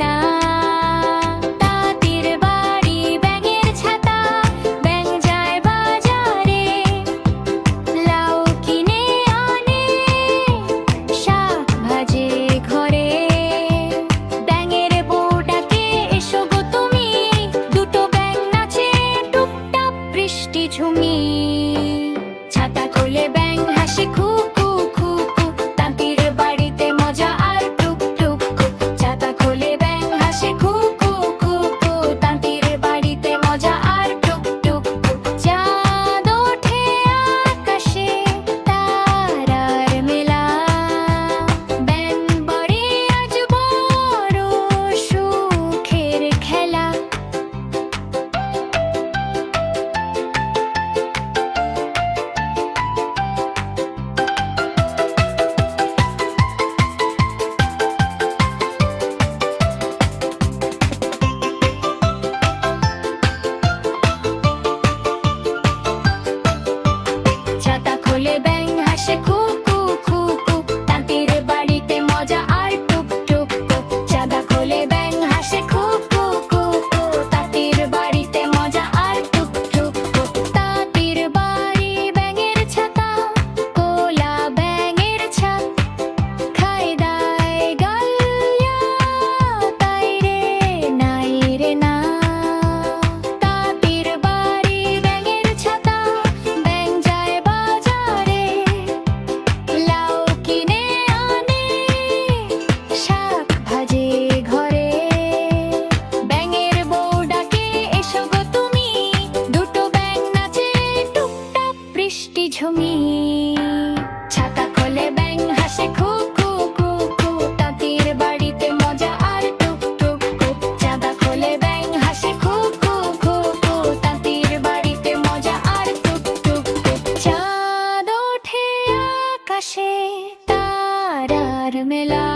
না। তাঁতির বাড়ি ব্যাঙের ছাতা, ব্যাঙ যায় বাজারে, লাউ কিনে আনে, শাক ভাজে ঘরে। ব্যাঙের বউ ডাকে এসো গো তুমি, দুটো ব্যাঙ নাচে টুপটাপ বৃষ্টি ঝুমি। ছাতা খোলে ব্যাঙ হাসে খু খু খু খু, তাঁতির বাড়িতে মজা আর টুক টুক টুক। ছাতা খোলে ব্যাঙ হাসে খু খু খু খু, তাঁতির বাড়িতে মজা আর টুক টুক টুক। চাঁদ ওঠে আকাশে, তারার মেলা, ব্যাঙ বড়ে আজ বড় সুখের খেলা। ছাতা খোলে ব্যাঙ হাসে খু খু খু খু, তাঁতির বাড়িতে মজা আর টুক টুক টুক। ছাতা খোলে ব্যাঙ হাসে খু খু খু খু, তাঁতির বাড়িতে মজা আর টুক টুক টুক। তাঁতির বাড়ি ব্যাঙের ছাতা, কোলা ব্যাঙের ছাপ, খায় দায় গালিয়া, তাই রে নাই রে না। তাঁতির বাড়ি ব্যাঙের ছাতা, ব্যাঙ যায় বাজারে, লাউ কিনে আনে, শাক ভাজে ঘরে। ব্যাঙের বউ ডাকে এসো গো তুমি, দুটো ব্যাঙ নাচে টুপটাপ বৃষ্টি ঝুমি। ছাতা খোলে ব্যাঙ হাসে খু খু খু খু, তাঁতির বাড়িতে মজা আর টুক টুক টুক। ছাতা খোলে ব্যাঙ হাসে খু খু খু খু, তাঁতির বাড়িতে মজা আর টুক টুক টুক। চাঁদ ওঠে আকাশে, তারার মেলা।